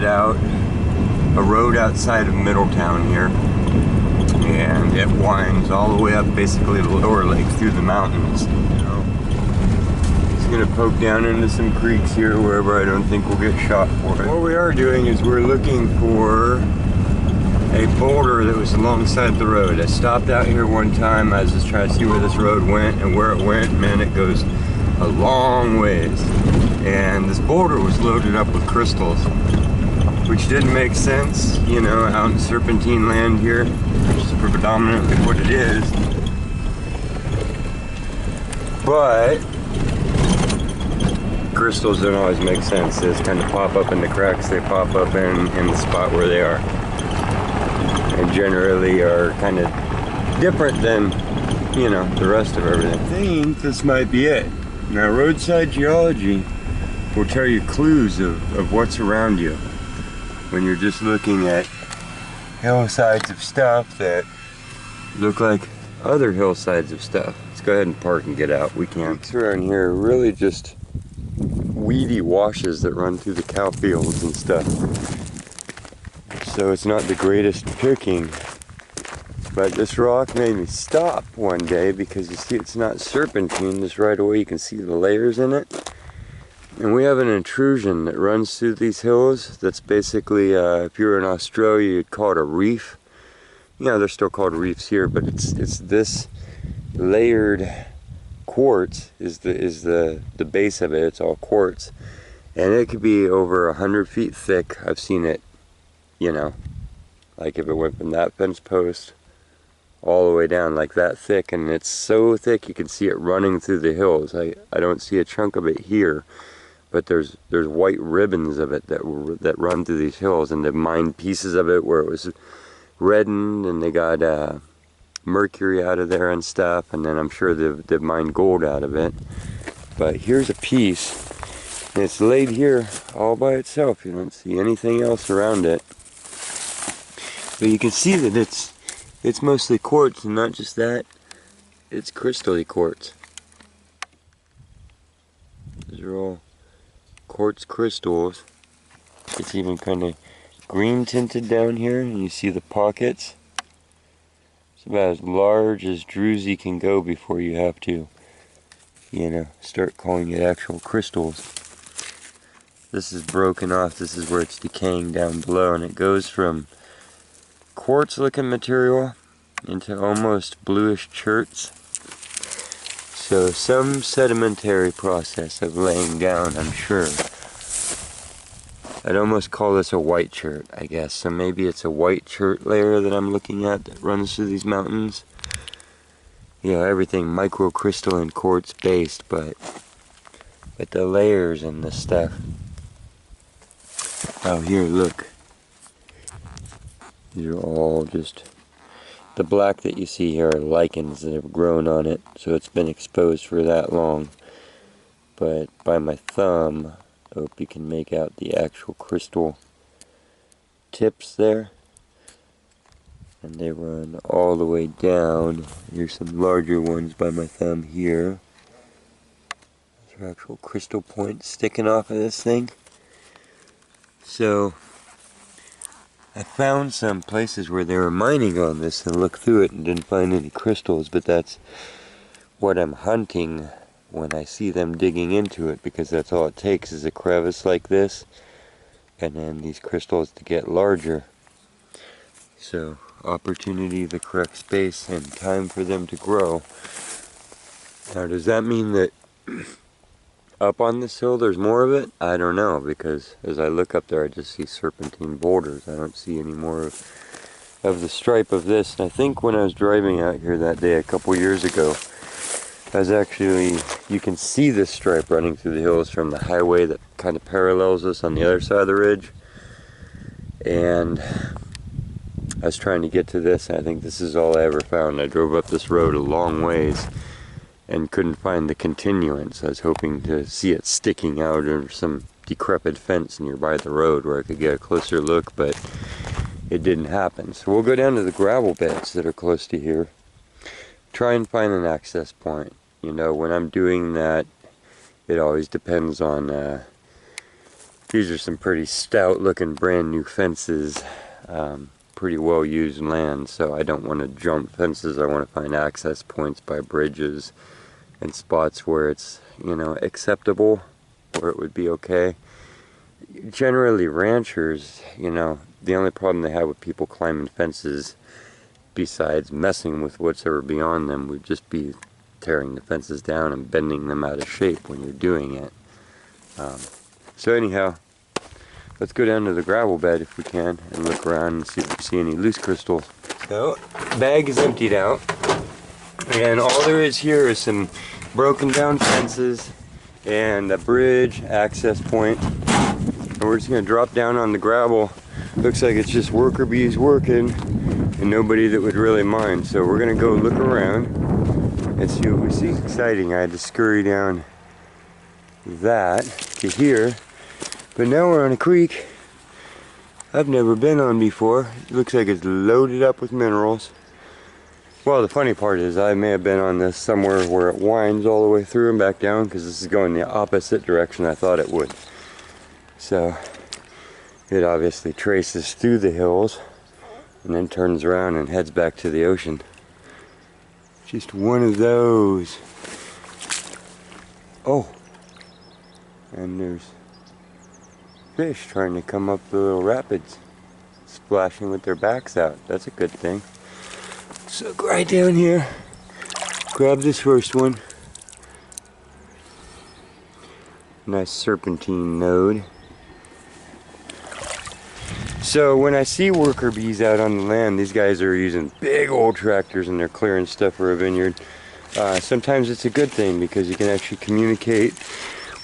Out a road outside of Middletown here, and it winds all the way up basically to Lower Lake through the mountains. It's gonna poke down into some creeks here wherever I don't think we'll get shot for it. What we are doing is we're looking for a boulder that was alongside the road. I stopped out here one time. I was just trying to see where this road went, and where it went, man, it goes a long ways. And this boulder was loaded up with crystals, which didn't make sense, you know, out in serpentine land here, which is predominantly what it is. But crystals don't always make sense. They just kind of pop up in the cracks they pop up in the spot where they are. And generally are kind of different than, you know, the rest of everything. I think this might be it. Now, roadside geology will tell you clues of what's around you when you're just looking at hillsides of stuff that look like other hillsides of stuff. Let's go ahead and park and get out. We can't. Creeks around here are really just weedy washes that run through the cow fields and stuff. So it's not the greatest picking. But this rock made me stop one day because you see it's not serpentine. Just right away you can see the layers in it. And we have an intrusion that runs through these hills that's basically, if you were in Australia, you'd call it a reef. Yeah, they're still called reefs here, but it's this layered quartz is the base of it. It's all quartz. And it could be over 100 feet thick. I've seen it, you know, like if it went from that fence post all the way down like that thick, and it's so thick you can see it running through the hills. I don't see a chunk of it here. But there's white ribbons of it that run through these hills, and they've mined pieces of it where it was reddened, and they got mercury out of there and stuff, and then I'm sure they've mined gold out of it. But here's a piece, and it's laid here all by itself. You don't see anything else around it. But you can see that it's mostly quartz, and not just that, it's crystally quartz. These are all quartz crystals. It's even kind of green tinted down here, and you see the pockets. It's about as large as druzy can go before you have to, you know, start calling it actual crystals. This is broken off. This is where it's decaying down below, and it goes from quartz looking material into almost bluish cherts. So some sedimentary process of laying down, I'm sure. I'd almost call this a white chert, I guess. So maybe it's a white chert layer that I'm looking at that runs through these mountains. You know, everything microcrystalline quartz based, but the layers and the stuff. Oh, here, look. These are all just... The black that you see here are lichens that have grown on it, so it's been exposed for that long. But by my thumb, I hope you can make out the actual crystal tips there. And they run all the way down. Here's some larger ones by my thumb here. Those are actual crystal points sticking off of this thing. So I found some places where they were mining on this and looked through it and didn't find any crystals, but that's what I'm hunting when I see them digging into it, because that's all it takes is a crevice like this and then these crystals to get larger. So opportunity, the correct space, and time for them to grow. Now, does that mean that up on this hill there's more of it? I don't know, because as I look up there I just see serpentine boulders. I don't see any more of the stripe of this. And I think when I was driving out here that day a couple years ago, I was actually, you can see this stripe running through the hills from the highway that kind of parallels us on the other side of the ridge. And I was trying to get to this, and I think this is all I ever found. I drove up this road a long ways and couldn't find the continuance. I was hoping to see it sticking out of some decrepit fence nearby the road where I could get a closer look, but it didn't happen. So we'll go down to the gravel beds that are close to here. Try and find an access point. You know, when I'm doing that, it always depends on, these are some pretty stout looking brand new fences, pretty well used land, so I don't want to jump fences. I want to find access points by bridges and spots where it's, you know, acceptable, where it would be okay. Generally ranchers, you know, the only problem they have with people climbing fences, besides messing with what's ever beyond them, would just be tearing the fences down and bending them out of shape when you're doing it. So anyhow, let's go down to the gravel bed if we can and look around and see if we see any loose crystals. So, bag is emptied out, and all there is here is some broken down fences and a bridge access point. And we're just going to drop down on the gravel. Looks like it's just worker bees working and nobody that would really mind. So we're going to go look around and see what we see. It's exciting. I had to scurry down that to here. But now we're on a creek I've never been on before. It looks like it's loaded up with minerals. Well, the funny part is I may have been on this somewhere where it winds all the way through and back down, because this is going the opposite direction I thought it would. So it obviously traces through the hills and then turns around and heads back to the ocean. Just one of those. Oh, and there's fish trying to come up the little rapids, splashing with their backs out. That's a good thing. So go right down here, grab this first one. Nice serpentine node. So when I see worker bees out on the land, these guys are using big old tractors and they're clearing stuff for a vineyard. Sometimes it's a good thing because you can actually communicate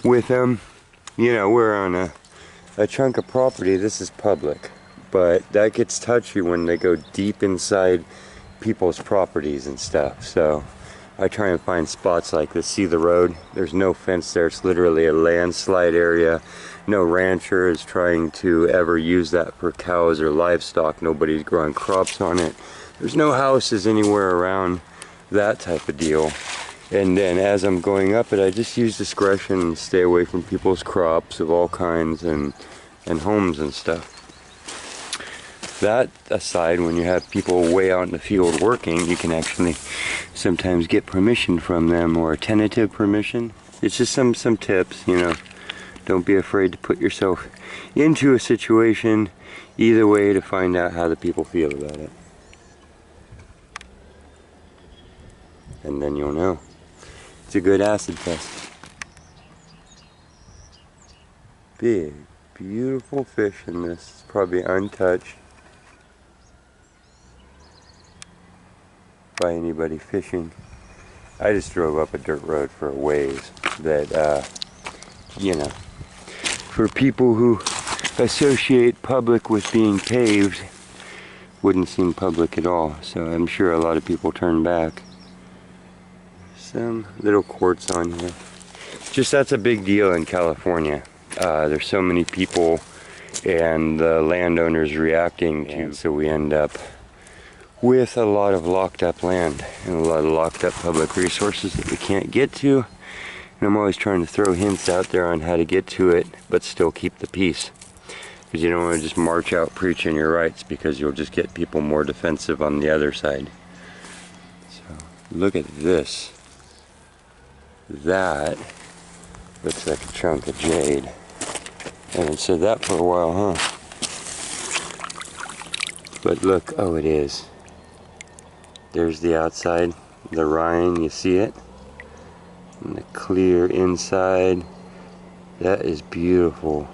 with them. You know, we're on a chunk of property. This is public, but that gets touchy when they go deep inside people's properties and stuff. So I try and find spots like this. See the road? There's no fence there. It's literally a landslide area. No rancher is trying to ever use that for cows or livestock. Nobody's growing crops on it. There's no houses anywhere around, that type of deal. And then as I'm going up it, I just use discretion and stay away from people's crops of all kinds and homes and stuff. That aside, when you have people way out in the field working, you can actually sometimes get permission from them, or a tentative permission. It's just some tips, you know. Don't be afraid to put yourself into a situation either way to find out how the people feel about it. And then you'll know. It's a good acid test. Big, beautiful fish in this. It's probably untouched by anybody fishing. I just drove up a dirt road for a ways that, you know, for people who associate public with being paved, wouldn't seem public at all. So I'm sure a lot of people turn back. Some little quartz on here. Just that's a big deal in California. There's so many people and the landowners reacting, and so we end up with a lot of locked up land and a lot of locked up public resources that we can't get to. And I'm always trying to throw hints out there on how to get to it, but still keep the peace. Because you don't want to just march out preaching your rights, because you'll just get people more defensive on the other side. So look at this. That looks like a chunk of jade. I haven't said that for a while, huh? But look, oh, it is. There's the outside, the rind, you see it? And the clear inside. That is beautiful.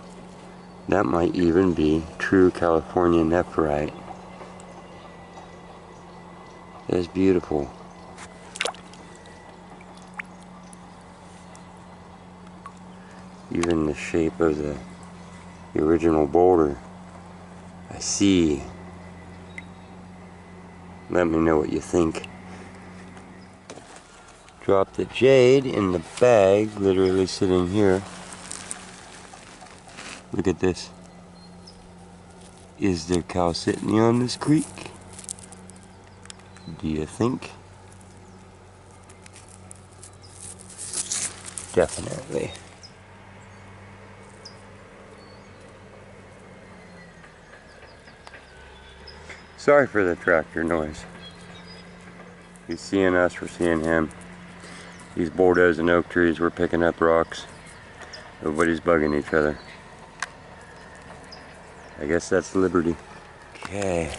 That might even be true California nephrite. That is beautiful. Even the shape of the original boulder. I see. Let me know what you think. Drop the jade in the bag, literally sitting here. Look at this. Is there chalcedony on this creek? Do you think? Definitely. Sorry for the tractor noise. He's seeing us, we're seeing him. These bulldozing oak trees, we're picking up rocks. Nobody's bugging each other. I guess that's liberty. Okay.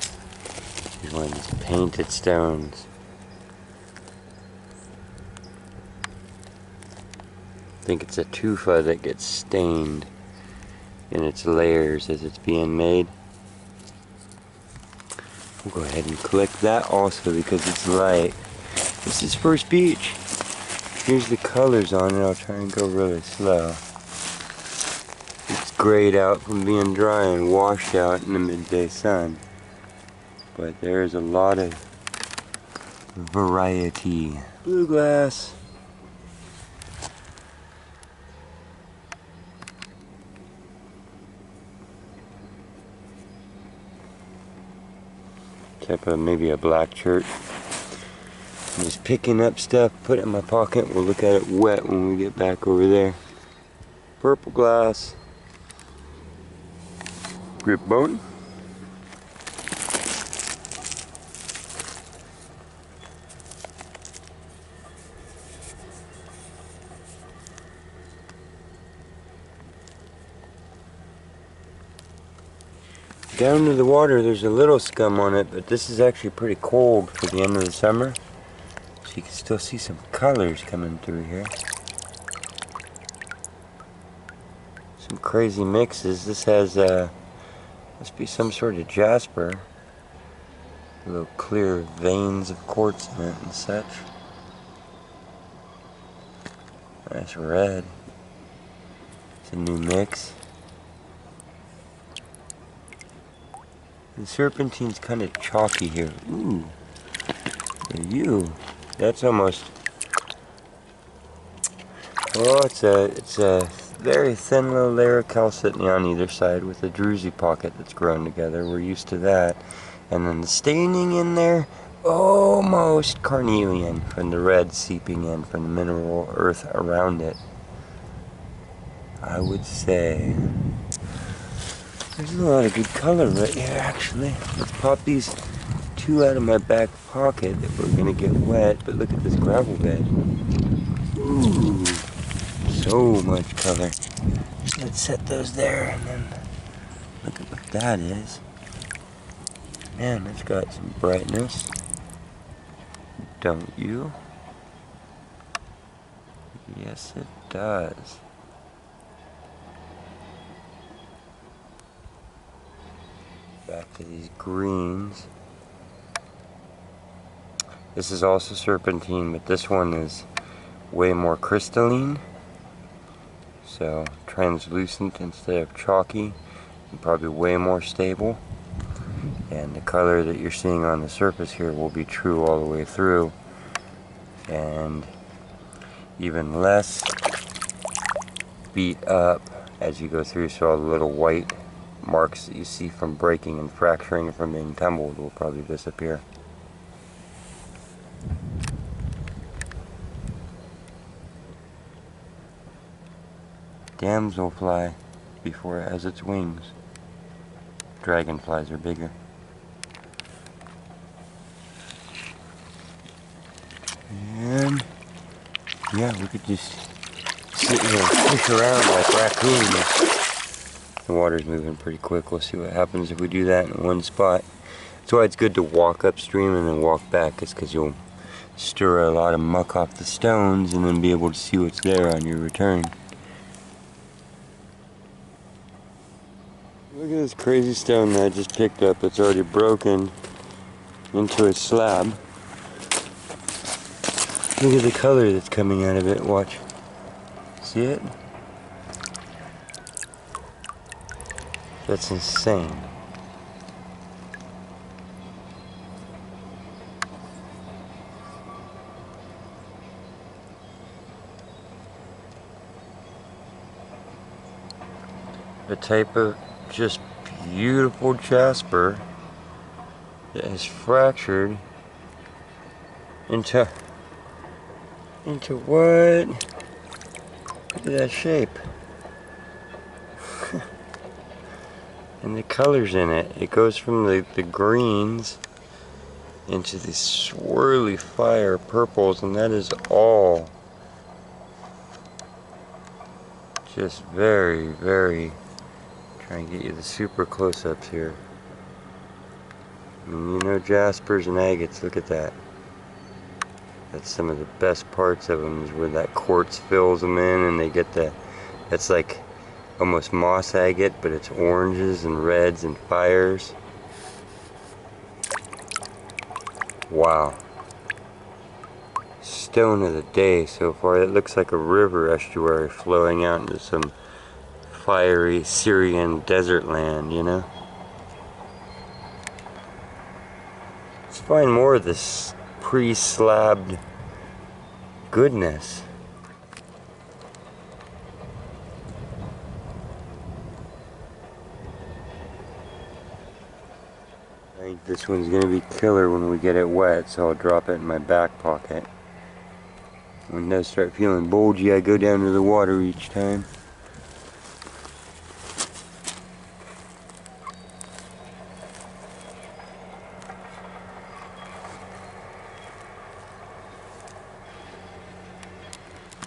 Here's one of these painted stones. I think it's a tufa that gets stained in its layers as it's being made. We'll go ahead and click that also because it's light. This is First Beach. Here's the colors on it. I'll try and go really slow. It's grayed out from being dry and washed out in the midday sun. But there's a lot of variety. Blue glass. Type of maybe a black shirt. I'm just picking up stuff, put it in my pocket. We'll look at it wet when we get back over there. Purple glass. Grip bone. Down to the water, there's a little scum on it, but this is actually pretty cold for the end of the summer. So you can still see some colors coming through here. Some crazy mixes. This has, must be some sort of jasper. Little clear veins of quartz in it and such. Nice red. It's a new mix. The serpentine's kind of chalky here. Ooh, you. That's almost. Oh, it's a very thin little layer of chalcedony on either side with a druzy pocket that's grown together. We're used to that. And then the staining in there, almost carnelian from the red seeping in from the mineral earth around it. I would say. There's a lot of good color right here, actually. Let's pop these two out of my back pocket if we're gonna get wet. But look at this gravel bed. Ooh, so much color. Let's set those there and then look at what that is. Man, it's got some brightness. Don't you? Yes, it does. Back to these greens. This is also serpentine, but this one is way more crystalline. So translucent instead of chalky, and probably way more stable. And the color that you're seeing on the surface here will be true all the way through. And even less beat up as you go through, so all the little white marks that you see from breaking and fracturing from being tumbled will probably disappear. Damselfly before it has its wings. Dragonflies are bigger. And yeah, we could just sit here and fish around like raccoons. The water's moving pretty quick. We'll see what happens if we do that in one spot. That's why it's good to walk upstream and then walk back, is because you'll stir a lot of muck off the stones and then be able to see what's there on your return. Look at this crazy stone that I just picked up. It's already broken into a slab. Look at the color that's coming out of it. Watch. See it? That's insane. A type of just beautiful jasper that has fractured into what? Look at that shape. And the colors in it. It goes from the greens into these swirly fire purples, and that is all just very, very, try and get you the super close-ups here. I mean, you know, jaspers and agates, look at that. That's some of the best parts of them, is where that quartz fills them in and they get the, that's like almost moss agate, but it's oranges and reds and fires. Wow. Stone of the day so far. It looks like a river estuary flowing out into some fiery Syrian desert land, you know? Let's find more of this pre-slabbed goodness. I think this one's gonna be killer when we get it wet, so I'll drop it in my back pocket. When those start feeling bulgy, I go down to the water each time.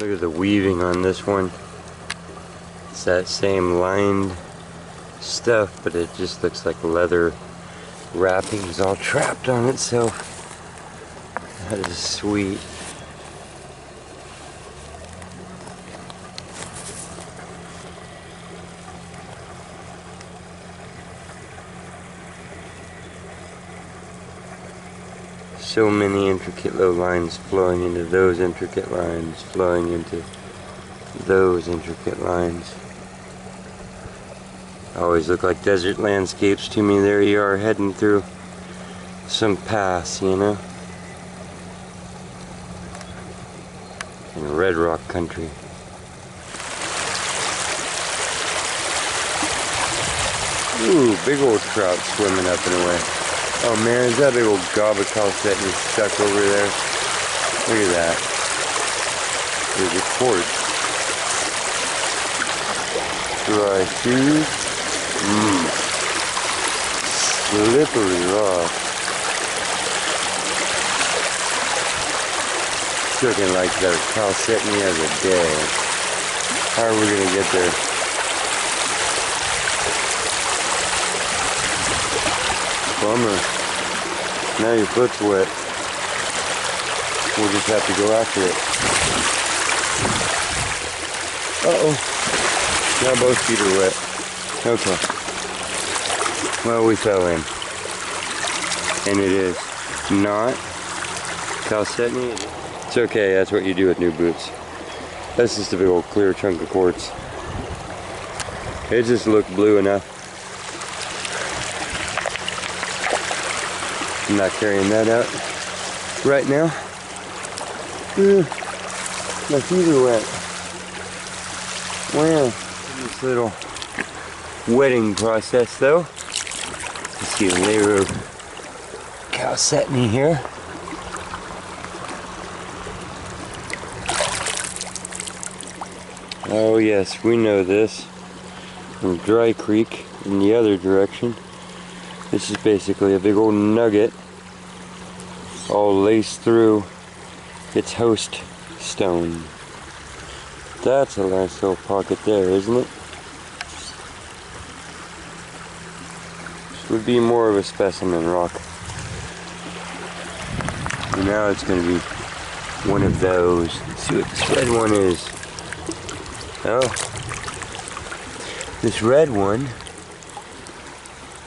Look at the weaving on this one. It's that same lined stuff, but it just looks like leather wrappings all trapped on itself. That is sweet. So many intricate little lines flowing into those intricate lines, flowing into those intricate lines. Always look like desert landscapes to me. There you are, heading through some pass, you know, in red rock country. Ooh, big old trout swimming up and away. Oh man, is that big old gob of calcetiny stuck over there? Look at that. There's a quartz. Dry shoes. Slippery rock. Looking like the calcetiny of the day. How are we gonna get there? Bummer. Now your foot's wet. We'll just have to go after it. Uh-oh. Now both feet are wet. Okay. Well, we fell in. And it is not calcetiny. It's okay, that's what you do with new boots. That's just a big old clear chunk of quartz. It just looked blue enough. I'm not carrying that out right now. My feet are wet. Wow. This little wetting process though. You see a layer of calcetiny here. Oh yes, we know this from Dry Creek in the other direction. This is basically a big old nugget all laced through its host stone. That's a nice little pocket there, isn't it? This would be more of a specimen rock. And now it's going to be one of those. Let's see what this red one is. Oh, this red one.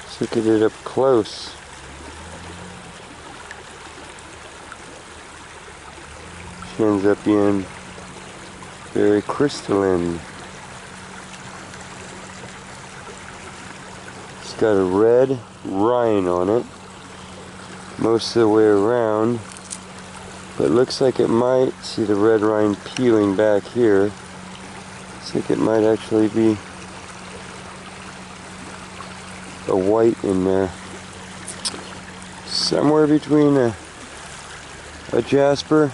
Let's look at it up close. She ends up being very crystalline. It's got a red rind on it most of the way around, but it looks like it might, see the red rind peeling back here. Looks like it might actually be a white in there. Somewhere between a jasper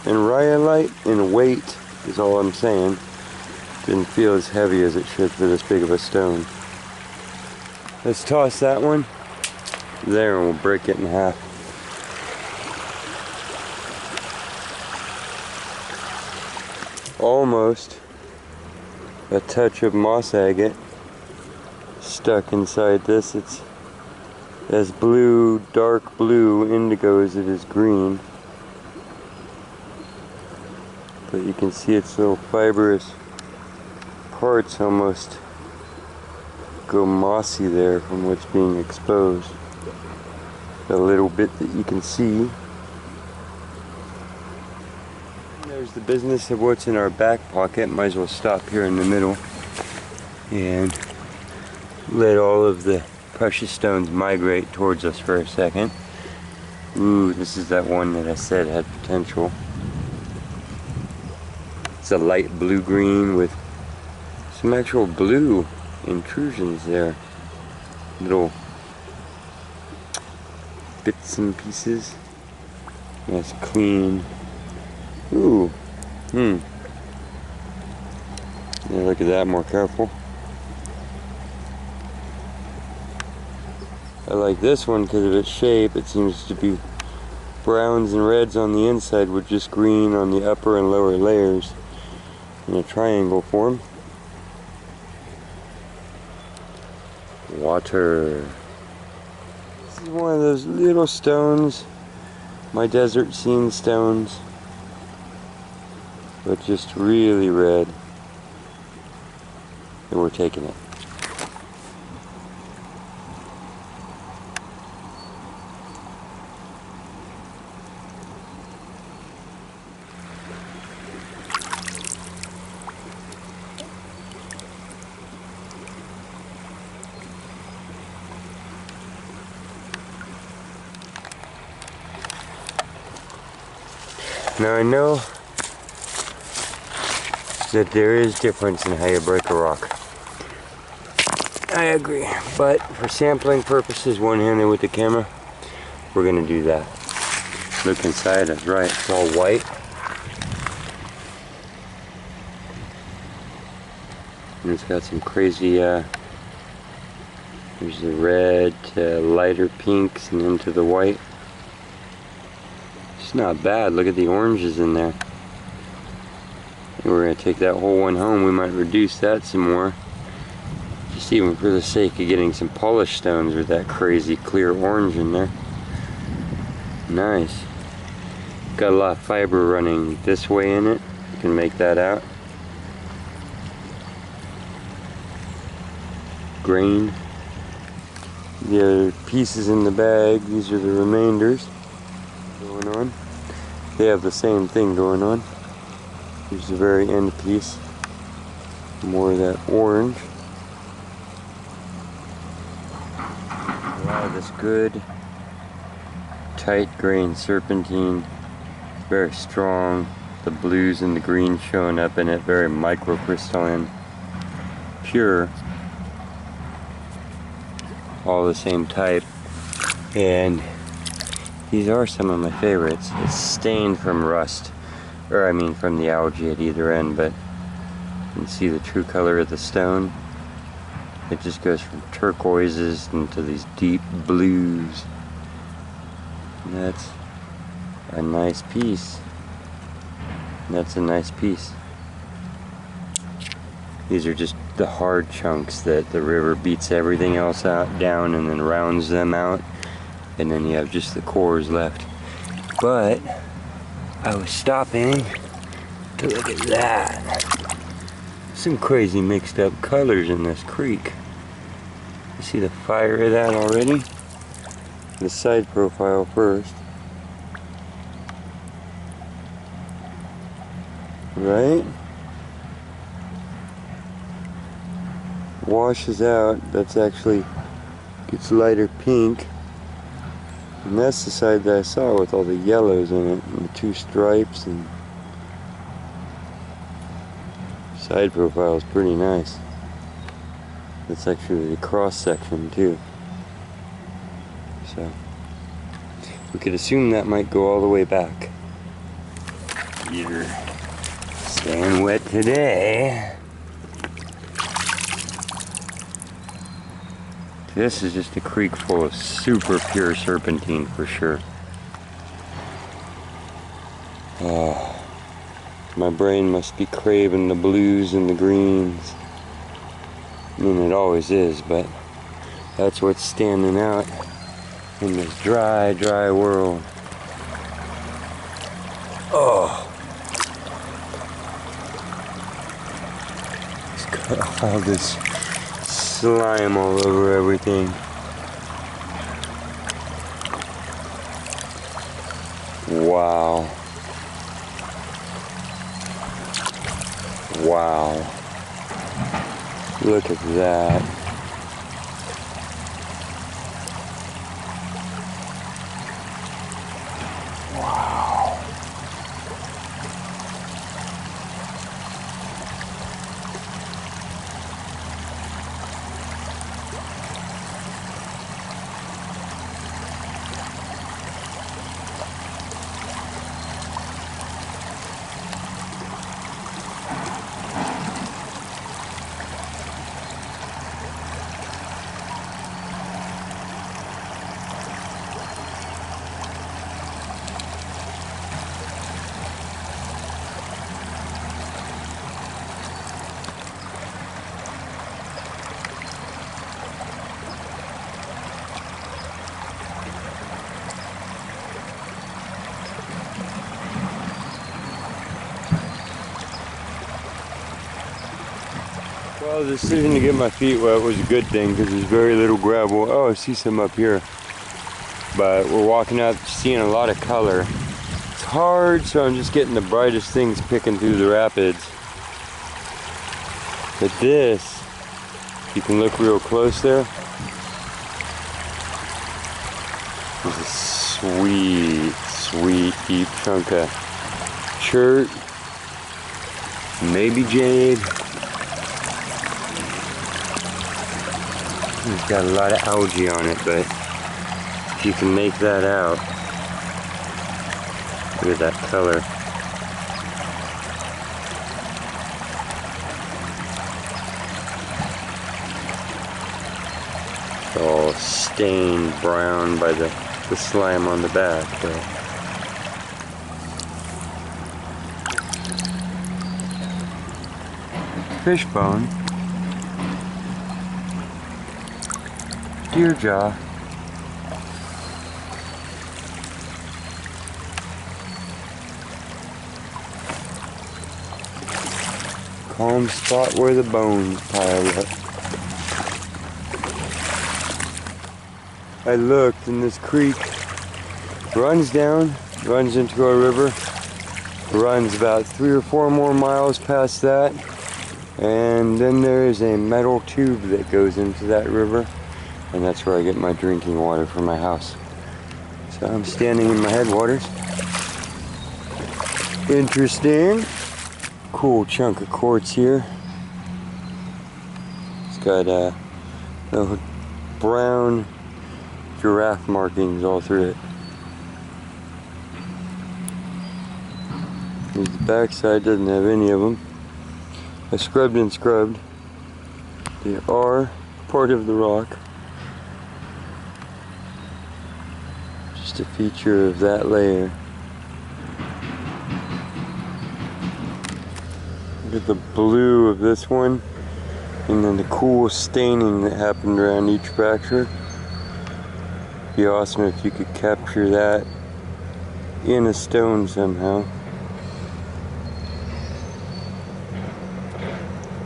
and rhyolite in weight is all I'm saying. Didn't feel as heavy as it should for this big of a stone. Let's toss that one there and we'll break it in half. Almost a touch of moss agate stuck inside this. It's as blue, dark blue, indigo as it is green. But you can see its little fibrous parts almost go mossy there from what's being exposed. A little bit that you can see. There's the business of what's in our back pocket. Might as well stop here in the middle and let all of the precious stones migrate towards us for a second. Ooh, this is that one that I said had potential. It's a light blue-green with some actual blue intrusions there. Little bits and pieces. Nice clean. Ooh. Yeah, look at that, more careful. I like this one because of its shape. It seems to be browns and reds on the inside with just green on the upper and lower layers in a triangle form. Water. This is one of those little stones, my desert scene stones, but just really red, and we're taking it. Now I know that there is difference in how you break a rock. I agree, but for sampling purposes, one-handed with the camera, we're gonna do that. Look inside, that's right, it's all white. And it's got some crazy, there's the red to lighter pinks and into the white. It's not bad. Look at the oranges in there. We're going to take that whole one home. We might reduce that some more. Just even for the sake of getting some polished stones with that crazy clear orange in there. Nice. Got a lot of fiber running this way in it. You can make that out. Grain. The other pieces in the bag, these are the remainders. Going on. They have the same thing going on. Here's the very end piece. More of that orange. A lot of this good, tight grain serpentine. Very strong. The blues and the greens showing up in it. Very microcrystalline. Pure. All the same type. And these are some of my favorites. It's stained from rust, or I mean from the algae at either end, but you can see the true color of the stone. It just goes from turquoises into these deep blues. And that's a nice piece. That's a nice piece. These are just the hard chunks that the river beats everything else out down and then rounds them out. And then you have just the cores left. But I was stopping to look at that. Some crazy mixed up colors in this creek. You see the fire of that already? The side profile first. Right? Washes out. That's actually gets lighter pink. And that's the side that I saw with all the yellows in it and the two stripes, and side profile is pretty nice. That's actually the cross section too. So we could assume that might go all the way back. You're staying wet today. This is just a creek full of super pure serpentine for sure. Oh, my brain must be craving the blues and the greens. I mean, it always is, but that's what's standing out in this dry, dry world. Oh, it's got all this slime all over everything. Wow. Wow. Look at that. Wow. Well, the decision to get my feet wet was a good thing because there's very little gravel. Oh, I see some up here. But we're walking out seeing a lot of color. It's hard, so I'm just getting the brightest things picking through the rapids. But this, if you can look real close there, there's a sweet, sweet deep chunk of chert, maybe jade. It's got a lot of algae on it, but if you can make that out, look at that color. It's all stained brown by the slime on the back. Fish bone. Deer jaw. Calm spot where the bones pile up. I looked and this creek runs down, runs into a river, runs about 3 or 4 more miles past that, and then there is a metal tube that goes into that river. And that's where I get my drinking water for my house. So I'm standing in my headwaters. Interesting. Cool chunk of quartz here. It's got little brown giraffe markings all through it. The backside doesn't have any of them. I scrubbed and scrubbed. They are part of the rock. Just a feature of that layer. Look at the blue of this one, and then the cool staining that happened around each fracture. It'd be awesome if you could capture that in a stone somehow.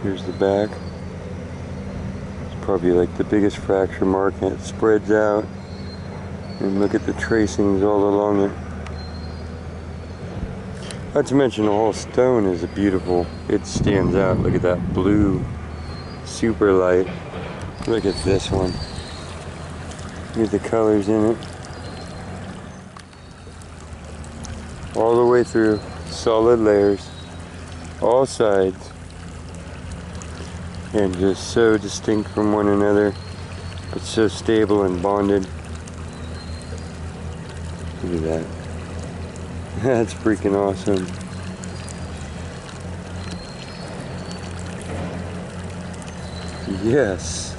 Here's the back. It's probably like the biggest fracture mark, and it spreads out. And look at the tracings all along it. Not to mention the whole stone is beautiful. It stands out. Look at that blue, super light. Look at this one. Look at the colors in it. All the way through, solid layers, all sides. And just so distinct from one another, but so stable and bonded. Look at that. That's freaking awesome. Yes.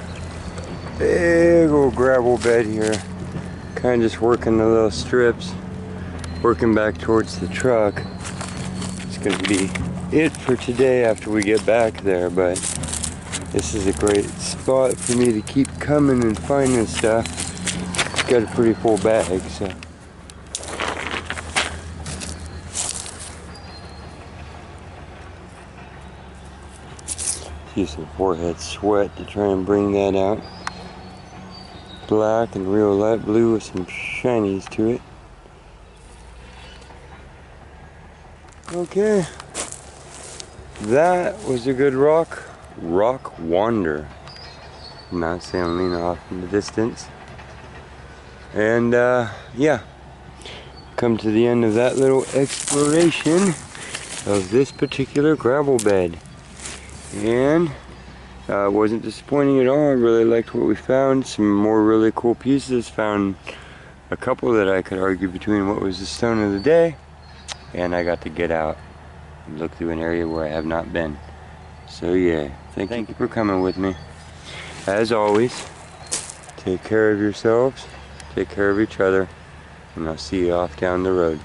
Big old gravel bed here. Kind of just working the little strips. Working back towards the truck. It's going to be it for today after we get back there, but this is a great spot for me to keep coming and finding stuff. It's got a pretty full bag, so. Use some forehead sweat to try and bring that out. Black and real light blue with some shinies to it. Okay. That was a good rock wander. Mount San Lena off in the distance. And yeah. Come to the end of that little exploration of this particular gravel bed. And wasn't disappointing at all. I really liked what we found. Some more really cool pieces. Found a couple that I could argue between what was the stone of the day, and I got to get out and look through an area where I have not been. So yeah, thank you for coming with me. As always, take care of yourselves, take care of each other, and I'll see you off down the road.